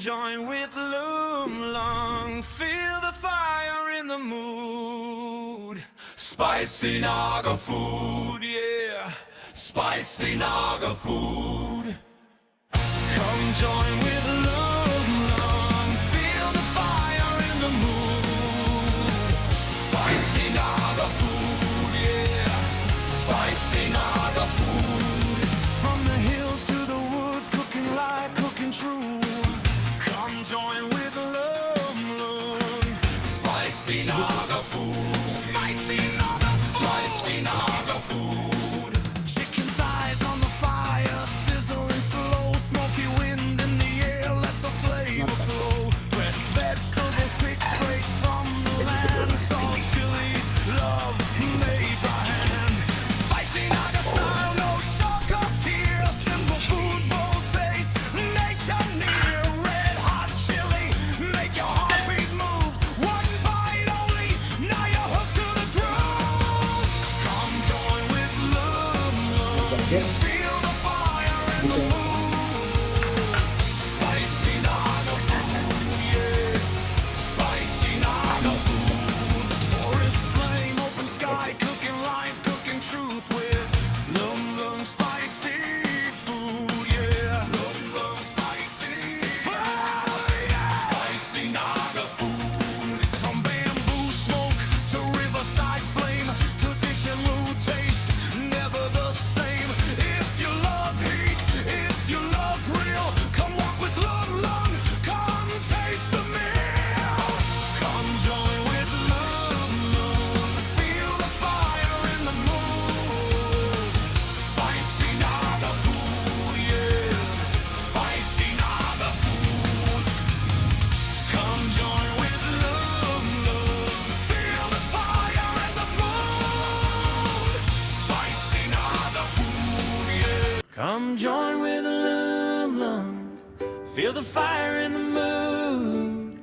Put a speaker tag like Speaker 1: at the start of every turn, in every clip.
Speaker 1: join with Loom Lung. Feel the fire in the mood. Spicy Naga food, yeah. Spicy Naga food. Come join with Loom Lung. Feel the fire in the mood. Spicy Naga food, yeah. Spicy Naga food. From the hills to the woods, cooking light, cooking true. Come join with Loom Lung. Spicy Naga food. Spicy Naga food. Spicy Naga food. Chicken thighs on the fire, sizzling slow. Smoky wind in the air, let the flavor flow. Fresh vegetables picked straight from the land. Salt, chili, love made by hand. Spicy Naga style, no shortcuts here. Simple food, bold taste, nature near. Red hot chili, make your heartbeat move. One bite only, now you're hooked to the groove. Come join with Loom Lung. Feel the fire in the mood. Spicy Naga food, yeah. Spicy Naga food. Forest flame, open sky, cooking life, cooking truth with Loom Lung spicy food, yeah. Loom Lung spicy food, yeah. Spicy Naga food. From bamboo smoke to riverside flame, tradition, mood, taste, never the same. If you love heat, if you love real, come walk with Loom Lung, come taste the meal. Come join with Loom Lung, feel the fire in the mood. Spicy Naga food, yeah. Spicy Naga food. Come join with Loom Lung, feel the fire in the mood. Spicy Naga food, yeah. Come join with Loom Lung, feel the fire in the mood.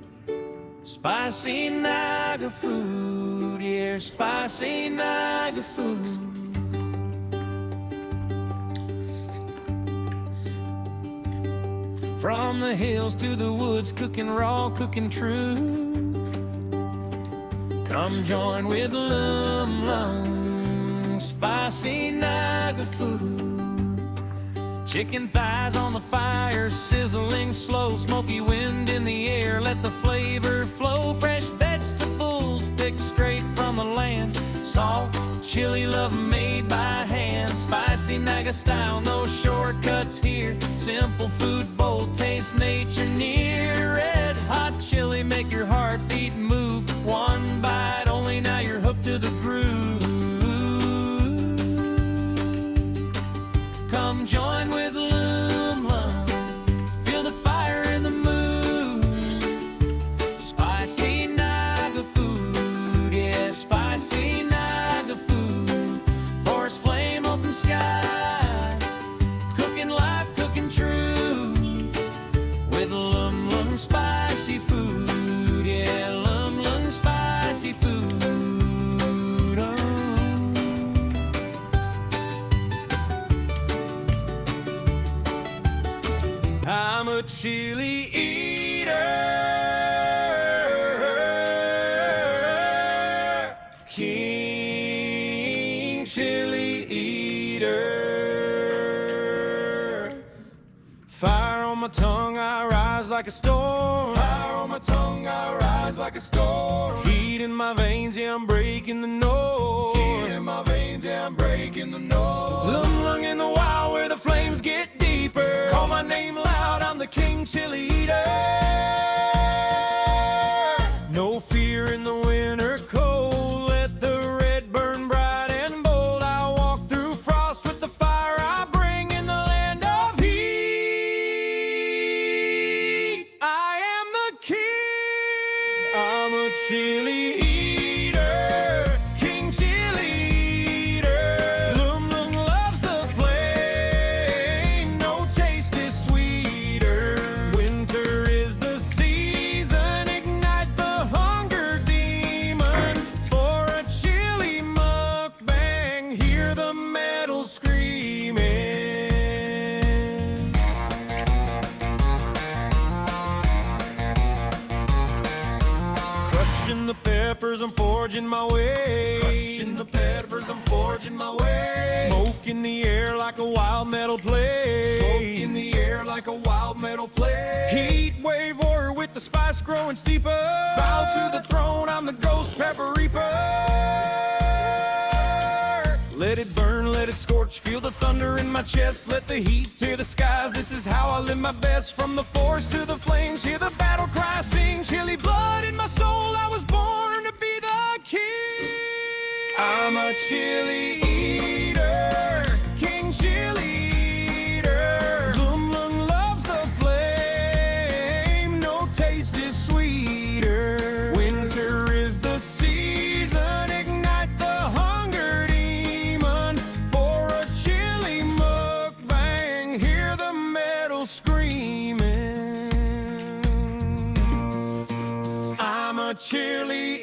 Speaker 1: Spicy Naga food, yeah. Spicy Naga food. From the hills to the woods, cooking raw, cooking true. Come join with Loom Lung, spicy Naga food. Chicken thighs on the fire, sizzling slow. Smoky wind in the air, let the flavor flow. Fresh vegetables picked straight from the land. Salt, chili, love made by hand. Spicy Naga style, no shortcuts here. Simple food, bold taste, nature near. Red hot chili, make your heartbeat move. One bite only, now you're hooked to the groove. Come join with Loom Lung, feel the fire in the mood. Spicy Naga food, yeah. Spicy Naga food. Forest flame, open sky, cooking life, cooking true. With Loom Lung spicy food, yeah. Loom Lung spicy food. Oh. I'm a chili eater, king chili eater. Fire on my tongue, I rise like a storm. Fire on my tongue, I rise like a storm. Heat in my veins, yeah, I'm breaking the norm. Heat in my veins, yeah, I'm breaking the norm. Loom Lung in the wild where the flames get deeper. Call my name loud, I'm the king chili eater. No fear in the winter cold, let the red burn bright and bold. I walk through frost with the fire I bring in the land of heat. I am the king. I'm a chili eater, king chili eater. Loom Lung loves the flame, no taste is sweeter. When Crushing the peppers, I'm forging my way. Crushing the peppers, I'm forging my way. Smoke in the air like a wild metal play. Smoke in the air like a wild metal play. Heat wave warrior with the spice growing steeper. Bow to the throne, I'm the ghost pepper reaper. Let it burn, let it scorch, feel the thunder in my chest. Let the heat tear the skies, this is how I live my best. From the forest to the flames, hear the battle cry sing. Chilly blood in my soul, I was born to be the king. I'm a chili eater, king chili eater. Lum Lum loves the flame, no taste is sweeter. Winter is the season, ignite the hunger demon. For a chili mukbang, hear the metal screaming. I'm a chili